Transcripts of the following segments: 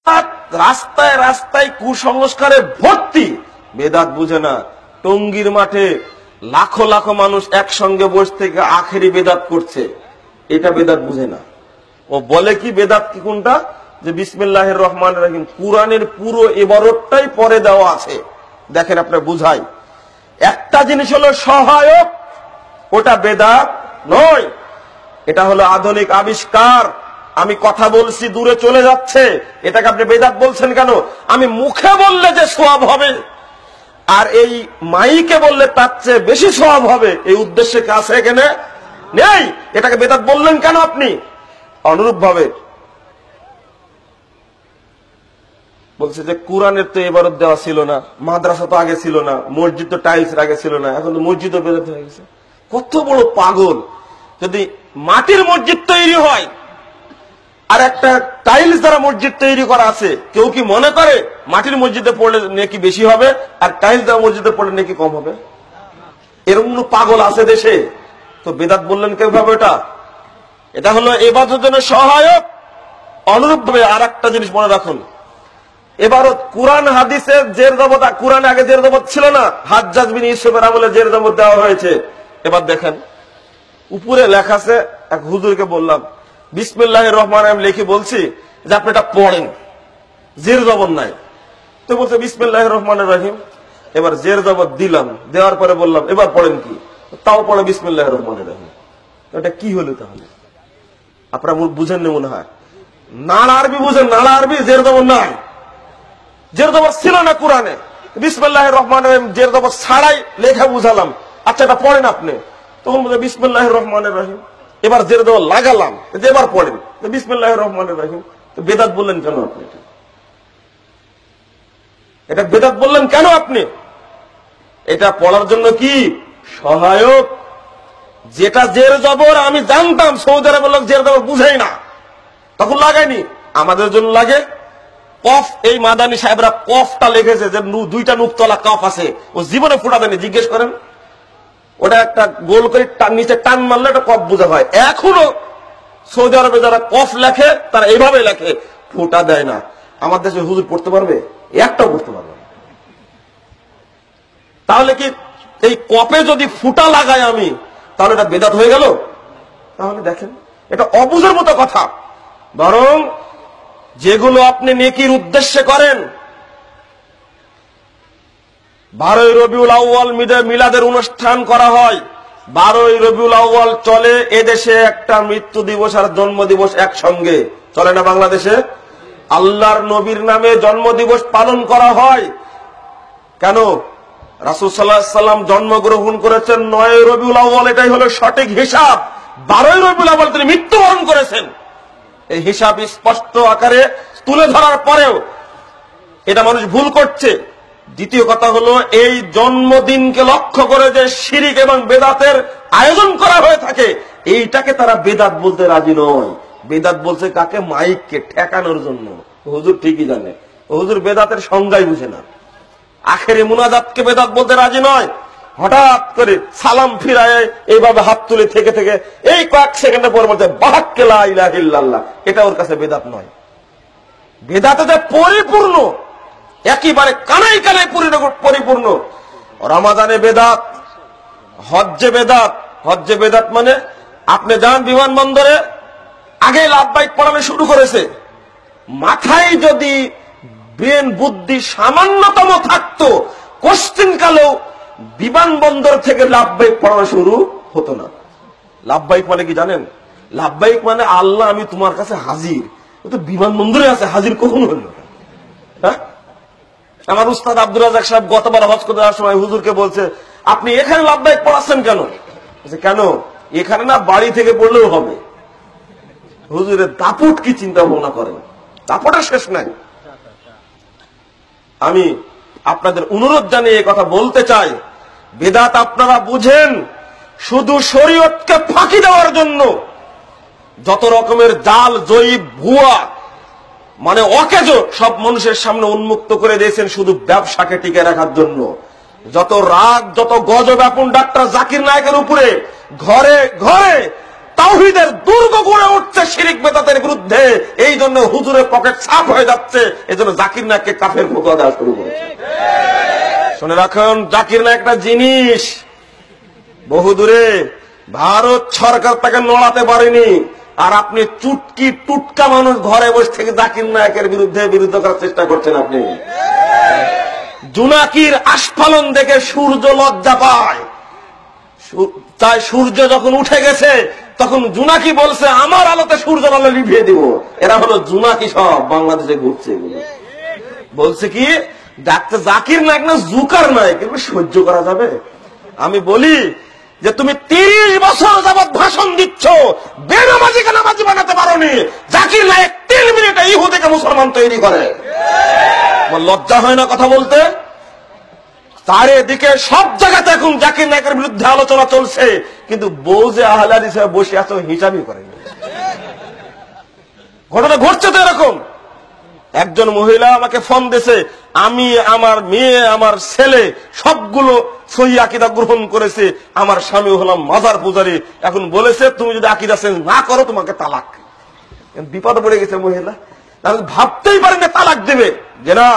রাস্তায় রাস্তায় কুসংস্কারে ভর্তি। বেদাত বুঝে না। টঙ্গীর মাঠে লাখো লাখো মানুষ একসঙ্গে বসে থেকে আখেরি বেদাত করছে, এটা বেদাত বুঝে না। ও বলে কি বেদাত কি কোনটা, যে বিসমিল্লাহির রহমানির রহিম কুরআনের পুরো ইবারতটাই পরে দেওয়া আছে। দেখেন আপনার বুঝাই, একটা জিনিস হলো সহায়ক, ওটা বেদাত নয়, এটা হলো আধুনিক আবিষ্কার। আমি কথা বলছি দূরে চলে যাচ্ছে, এটাকে আপনি বেদাত বলছেন কেন? আমি মুখে বললে যে সওয়াব হবে আর এই মাইকে বললে তার চেয়ে বেশি সওয়াব হবে, এই উদ্দেশ্যে কাছে এখানে নেই, এটাকে বেদাত বললেন কেন আপনি? অনুরূপ ভাবে বলছে যে কোরআনের তো এবারত দেওয়া ছিল না, মাদ্রাসা তো আগে ছিল না, মসজিদ তো টাইলস আগে ছিল না, এখন তো মসজিদও বেদাত হয়ে গেছে। কত বড় পাগল! যদি মাটির মসজিদ তৈরি হয় আর একটা টাইলস দ্বারা মসজিদ তৈরি করা আছে, কেউ কি মনে করে মাটির মসজিদে পড়লে নেকি বেশি হবে আর টাইলস দ্বারা মসজিদে পড়লে নেকি কম হবে? এরকম পাগল আছে দেশে? তো বেদাত বললেন কেউ ভাবে এটা? এটা হলো ইবাদতের জন্য সহায়ক। অনুরূপ ভাবে আর একটা জিনিস মনে রাখুন, এবারত কোরআন হাদিসের জের জবত, কোরআনে আগে জের জবত ছিল না, হাজ্জাজ বিন ইউসুফের আমলে জের জবত দেওয়া হয়েছে। এবার দেখেন উপরে লেখা আছে, এক হুজুরকে বললাম বিসমিল্লাহির রহমানির রহিম লিখে বলছি যে আপনি এটা পড়েন, জের জবর নাই। তো বলছে বিসমিল্লাহির রহমানির রহিম, এবার জের জবর দিলাম, দেওয়ার পরে বললাম এবার পড়েন কি, তাও পড়ে বিসমিল্লাহির রহমানির রহিম। এটা কি হলো তাহলে? আপনারা বুঝেন না মনে হয়, নাড়া আরবি বুঝেন, নাড়া আরবি জের জবর নাই, জের জবর ছিল না কোরআনে। বিসমিল্লাহির রহমানির রহিম জের জবর ছাড়াই লেখা বুঝালাম, আচ্ছা এটা পড়েন আপনি, তখন বলছে বিসমিল্লাহির রহমানির রহিম। এবার জের জবর লাগালাম, এবার পড়েন বিসমিল্লাহির রহমানির রহিম। তো বেদাত বললেন কেন আপনি? এটা বেদাত বললেন কেন আপনি? এটা পড়ার জন্য কি সহায়ক। যেটা জের জবর আমি জানতাম সৌদি আরবের লোক জের জবর বুঝেই না, তখন লাগাইনি, আমাদের জন্য লাগে কফ। এই মাদানী সাহেবরা কফটা লিখেছে যে দুইটা নুকতলা কফ আছে, ও জীবনে ফুটা দেয়নি, জিজ্ঞেস করেন। ওটা একটা গোল করে নিচে টান মারলে একটা কফ বোঝা হয়। এখনো সৌদি আরবে যারা কফ লেখে তারা এইভাবে লেখে, ফুটা দেয় না। আমার দেশে হুজুর পড়তে পারবে? একটাও পড়তে পারবে না। তাহলে কি এই কপে যদি ফুটা লাগাই আমি, তাহলে এটা বেদাত হয়ে গেল? তাহলে দেখেন এটা অবুঝের মতো কথা। বরং যেগুলো আপনি নেকির উদ্দেশ্যে করেন, 12ই রবিউল আউয়াল মিলাদের অনুষ্ঠান করা হয়, 12ই রবিউল আউয়াল চলে এদেশে একটা মৃত্যু দিবস আর জন্ম দিবস একসঙ্গে চলে না বাংলাদেশে? আল্লাহর নবীর নামে জন্ম দিবস পালন করা হয় কেন? রাসূল সাল্লাল্লাহু আলাইহি ওয়াসাল্লাম জন্মগ্রহণ করেছেন 9ই রবিউল আউয়াল, এটাই হলো সঠিক হিসাব। 12ই রবিউল আউয়াল তিনি মৃত্যুবরণ করেছেন। এই হিসাব স্পষ্ট আকারে তুলে ধরার পরেও এটা মানুষ ভুল করছে। দ্বিতীয় কথা হলো এই জন্মদিনকে লক্ষ্য করে যে শিরিক এবং বেদাতের আয়োজন করা হয়ে থাকে, এইটাকে তারা বেদাত বলতে রাজি নয়। বেদাত বলছে কাকে? মাইককে ঠেকানোর জন্য। হুজুর ঠিকই জানে, হুজুর বেদাতের সংজ্ঞাই বুঝে না। আখেরি মুনাজাতকে বেদাত বলতে রাজি নয়। হঠাৎ করে সালাম ফিরায় এইভাবে হাত তুলে থেকে থেকে এই কয়েক সেকেন্ডের পর বলতে বাহাক্কে লা ইলাহা ইল্লাল্লাহ, এটা ওর কাছে বেদাত নয়। বেদাতে যে পরিপূর্ণ, একেবারে কানাই কানাই পরিপূর্ণ। রমাদানে বেদাত, হজ্জে বেদাত। হজ্জে বেদাত মানে আপনি যান বিমানবন্দরে, আগে লাব্বাইক পড়ানো শুরু করেছে, মাথায় যদি ব্রেন বুদ্ধি সামান্যতম থাকতো, কোশ্চিন কালেও বিমানবন্দর থেকে লাব্বাইক পড়ানো শুরু হতো না। লাব্বাইক মানে কি জানেন? লাব্বাইক মানে আল্লাহ আমি তোমার কাছে হাজির। ও তো বিমানবন্দরে আছে, হাজির কখন হলো? হ্যাঁ, আমার উস্তাদ আব্দুর রাজাক সাহেব গতবার হজ করতে যাওয়ার সময় হুজুরকে বলছে, আপনি এখানে লাব্বাইক পড়াচ্ছেন কেন? কেন? এখানে না বাড়ি থেকে পড়লেও হবে। হুজুরের দাপুট কি চিন্তা ভাবনা করেন, দাপুটের শেষ নাই। আমি আপনাদের অনুরোধ জানিয়ে কথা বলতে চাই, বেদাত আপনারা বুঝেন শুধু শরীয়তকে ফাঁকি দেওয়ার জন্য। যত রকমের জাল, জয়ীব, ভুয়া, মানে অকেজ সব মানুষের সামনে উন্মুক্ত করে দিয়েছেন শুধু ব্যবসাকে টিকে রাখার জন্য। যত রাগ, যত গজব এখন ডাক্তার জাকির নায়েকের উপরে ঘরে ঘরে তাওহীদের দুর্গ গড়ে উঠছে শিরক বেদাতের বিরুদ্ধে। এই জন্য হুজুরের পকেট সাফ হয়ে যাচ্ছে, এই জন্য জাকির নায়েককে কাফের ফতোয়া দেওয়া শুরু করেছে। শুনে রাখুন, জাকির নায়েক একটা জিনিস বহুদূরে, ভারত সরকার তাকে নড়াতে পারেনি। আর আপনি চুটকি টুটকা মানুষ ঘরে বসে থেকে জাকির নায়েকের বিরুদ্ধে করার চেষ্টা করছেন। আপনি জুনাকির আস্ফালন দেখে সূর্য লজ্জা পায়, তাই সূর্য যখন উঠে গেছে তখন জুনাকি বলছে আমার আলোতে সূর্য আলো লিভিয়ে দিব। এরা হলো জুনাকি, সব বাংলাদেশে ঘুরছে। বলছে কি ডাক্তার জাকির নায়েক না জুকার নায়েক, এগুলো সহ্য করা যাবে? আমি বলি যে তুমি 30 বছর যাবৎ ভাষণ দিচ্ছ, বেনামাজিকে নামাজি বানাতে পারোনি। জাকির নায়েক 3 মিনিটে ইহুদিকে মুসলমান তৈরি করে। লজ্জা হয় না কথা বলতে? তার এদিকে সব জায়গাতে এখন জাকির নায়েকের বিরুদ্ধে আলোচনা চলছে, কিন্তু বউ যে আহলে হাদিস হিসেবে বসে আছে হিসাবই করেনি। ঘটনা ঘটছে তো এরকম। একজন মহিলা আমাকে ফোন দিয়েছে, আমি, আমার মেয়ে, আমার ছেলে সবগুলো সহিহ আকীদা গ্রহণ করেছে, আমার স্বামী হলাম মাজার পূজারী। এখন বলেছে তুমি যদি আকীদা চেঞ্জ না করো তোমাকে তালাক। বিপদে পড়ে গেছে মহিলা। তাহলে ভাবতেই পারেন না তালাক দেবে। যে না,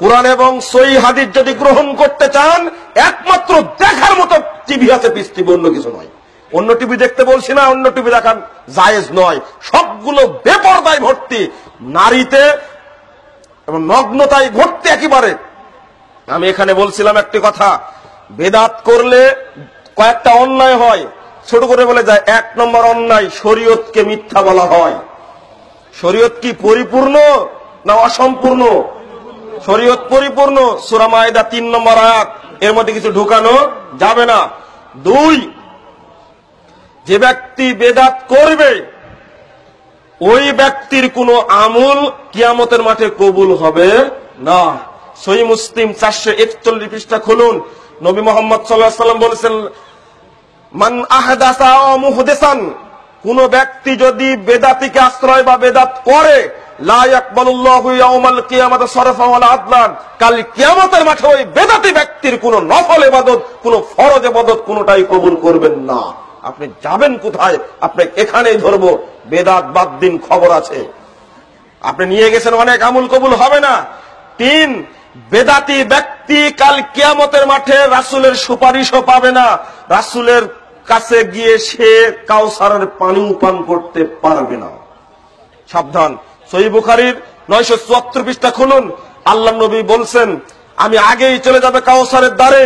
কোরআন এবং সহিহ হাদিস যদি গ্রহণ করতে চান একমাত্র দেখার মতো টিভি আছে, পিস টিভি, অন্য কিছু নয়। অন্য টিভি দেখতে বলছি না, অন্য টিভি দেখার জায়েজ নয়। সবগুলো বেপরদায় ভর্তি, নারীতে এবং নগ্নতায় ভর্তি একেবারে। আমি এখানে বলছিলাম একটি কথা, বেদাত করলে কয়েকটা অন্যায় হয়, ছোট করে বলে যায়। 1 নম্বর অন্যায়, শরীয়তকে মিথ্যা বলা হয়। শরীয়ত কি পরিপূর্ণ না অসম্পূর্ণ? শরীয়ত পরিপূর্ণ। সূরা মায়েদা 3 নম্বর আয়াত, এর মধ্যে কিছু ঢুকানো যাবে না। 2, যে ব্যক্তি বেদাত করবে ওই ব্যক্তির কোন আমল কিয়ামতের মাঠে কবুল হবে না। সহিহ মুসলিম 441 পৃষ্ঠা খুলুন। নবী মুহাম্মদ সাল্লাল্লাহু আলাইহি ওয়াসাল্লাম বলেছেন, মান আহদাসা মুহদিসান, কোন ব্যক্তি যদি বেদাতিকে আশ্রয় বা বেদাত করে, লা ইয়াকবালুল্লাহু ইয়াউমাল কিয়ামাতি সারফা ওয়ালা আদলান, কাল কিয়ামতের মাঠে ওই বেদাতি ব্যক্তির কোন নফল ইবাদত, কোন ফরজ ইবাদত কোনটাই কবুল করবেন না। আপনি যাবেন কোথায়? আপনি এখানেই ধরবো, বেদাত বাদ দিন, খবর আছে। আপনি নিয়ে গেছেন অনেক, আমল কবুল হবে না। 3, বেদাতি ব্যক্তি কাল কিয়ামতের মাঠে রাসূলের সুপারিশও পাবে না। রাসূলের কাছে গিয়ে সে কাউসারের পানি পান করতে পারবে না। সাবধান। সহিহ বুখারীর 974 পৃষ্ঠা খুলুন। আল্লাহর নবী বলছেন, আমি আগেই চলে যাবে কাউসারের দ্বারে।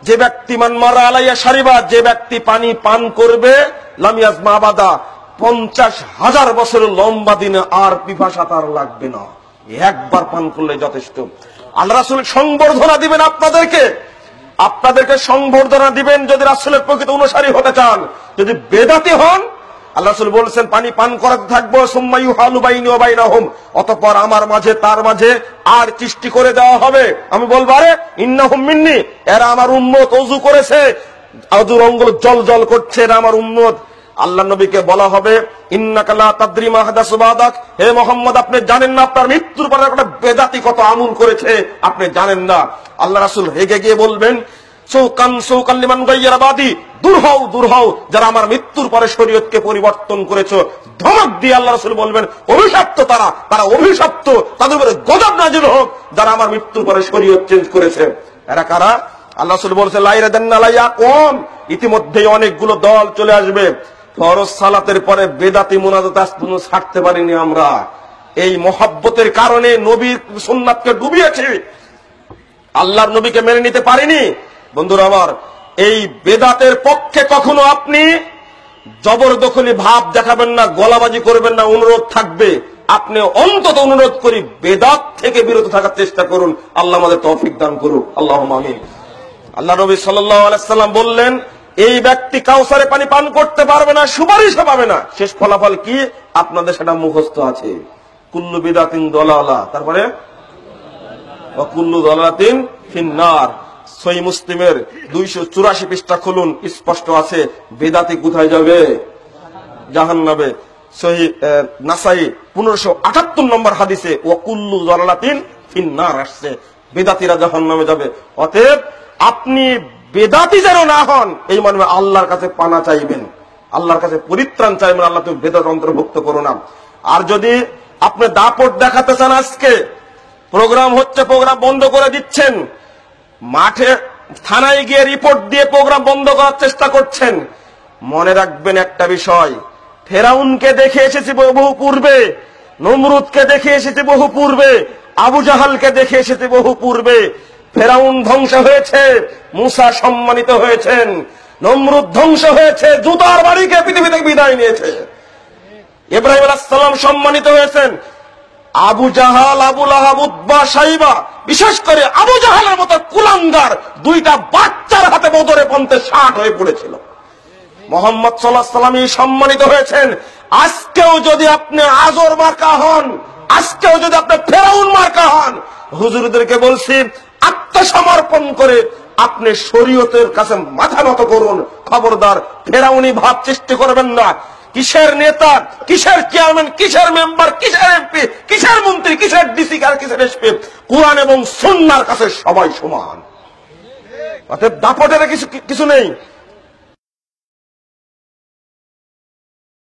যে ব্যক্তি মান মারা আলাইয়া শারিবা, যে ব্যক্তি পানি পান করবে, লাম ইয়াজমা আবাদা, 50,000 বছরের লম্বা দিনে আর পিপাসা তার লাগবে না। একবার পান করলে যথেষ্ট। আল্লাহ রাসূল সংবর্ধনা দিবেন আপনাদেরকে সংবর্ধনা দিবেন যদি রাসূলের প্রকৃত অনুসারী হতে চান। যদি বেদাতি হন, আল্লাহ রাসূল বলেছেন পানি পান করাতে থাকবো, সুম্মা ইউহালু বাইনি ওয়া বাইনাহুম, অতঃপর আমার মাঝে তার মাঝে আর সৃষ্টি করে দেওয়া হবে। আমি বলবো, আরে ইন্নাহুম মিন্নি, এরা আমার উম্মত, ওযু করেছে, অজুর অঙ্গুল জল জল করছে, এরা আমার উম্মত। আল্লাহ নবীকে বলা হবে, ইন্নাকা লা তাদরি মা হাদাসু বাদাক, হে মুহাম্মদ আপনি জানেন না আপনার মৃত্যুর পরে একটা বেদাতি কত আমল করেছে, আপনি জানেন না। আল্লাহ রাসূল রেগে গিয়ে বলবেন, সৌকান লিমান গায়্যারা বাদি, দূর হও যারা আমার মৃত্যুর পরে শরীয়তকে পরিবর্তন করেছো। ধমক দিয়ে আল্লাহ রাসূল বলবেন, অভিশপ্ত তারা অভিশপ্ত, তাদের উপরে গজব নাযিল হোক যারা আমার মৃত্যুর পরে শরীয়ত চেঞ্জ করেছে। এরা কারা? আল্লাহ রাসূল বলেছেন, লাইরাদান্না লাইয়াকুম, ইতিমধ্যেই অনেকগুলো দল চলে আসবে। ফরজ সালাতের পরে বেদাতি মুনাজাত আজপর্যন্ত ছাড়তে পারিনি আমরা। এই মহব্বতের কারণে নবীর সুন্নাতকে ডুবিয়েছে, আল্লাহর নবীকে মেনে নিতে পারিনি। বন্ধুরা আমার, এই বেদাতের পক্ষে কখনো আপনি জবরদখলি ভাব দেখাবেন না, গলাবাজি করবেন না, অনুরোধ থাকবে। আপনি অন্তত অনুরোধ করি বেদাত থেকে বিরত থাকার চেষ্টা করুন। আল্লাহ আমাদের তৌফিক দান করুন, আল্লাহুম্মা আমিন। আল্লাহ নবী সাল্লাল্লাহু আলাইহি ওয়াসাল্লাম বললেন, এই ব্যক্তি কাউসারে পানি পান করতে পারবে না, সুপারিশও পাবে না। শেষ ফলাফল কি? আপনাদের সেটা মুখস্থ আছে, কুল্লু বিদাতিন দালালা, তারপরে ওয়া কুল্লু দালালাতিন ফিন্নার। সহিহ মুসলিমের 284 পৃষ্ঠা খুলুন, স্পষ্ট আছে বেদাতি কোথায় যাবে? জাহান্নামে। সহিহ নাসাই 1578 নম্বর হাদিসে ওয়া কুল্লু দালালাতিন ফিন্নার আসছে, বেদাতিরা জাহান্নামে যাবে। অতএব আপনি বেদাতি যেন না হন, এই মর্মে আল্লাহর কাছে পানা চাইবেন। আল্লাহর কাছে পরিত্রাণ চাইবেন, আল্লাহ তুমি বেদাত অন্তর্ভুক্ত করো না। আর যদি আপনি দাপট দেখাতে চান, আজকে প্রোগ্রাম হচ্ছে, প্রোগ্রাম বন্ধ করে দিচ্ছেন, মাঠে থানায় গিয়ে রিপোর্ট দিয়ে প্রোগ্রাম বন্ধ করার চেষ্টা করছেন, মনে রাখবেন একটা বিষয়, ফেরাউনকে দেখে এসেছি বহু পূর্বে, নমরুদকে দেখে এসেছি বহু পূর্বে, আবু জাহালকে দেখে এসেছি বহু পূর্বে। ফেরাউন ধ্বংস হয়েছে, মূসা সম্মানিত হয়েছেন, নমরুদ ধ্বংস হয়েছে, জুতার বাড়িকে পৃথিবী থেকে বিদায় নিয়েছে, ইব্রাহিম আলাইহিস সালাম সম্মানিত হয়েছেন। আবু জাহাল, আবু লাহাব, উতবা, সাইবা, বিশেষ করে আবু জাহালের মতো কুলাঙ্গার দুইটা বাচ্চার হাতে বদরে পন্থে ষাট হয়ে পড়েছিল। মুহাম্মদ সাল্লাল্লাহু আলাইহি ওয়াসাল্লাম সম্মানিত হয়েছেন। আজকেও যদি আপনি আজর মার্কা হন, আজকেও যদি আপনি ফেরাউন মার্কা হন, হুজুরদেরকে বলছি আত্মসমর্পণ করে আপনি শরীয়তের কাছে মাথা নত করুন। খবরদার ফেরাউনি ভাব সৃষ্টি করবেন না। কিসের নেতা, কিসের চেয়ারম্যান, কিসের মেম্বার, কিসের এমপি, কিসের মন্ত্রী, কিসের ডিসি, আর কিসের এসপি, কোরআন এবং সুন্নাহর কাছে সবাই সমান। অতএব দাপটের কিছু নেই।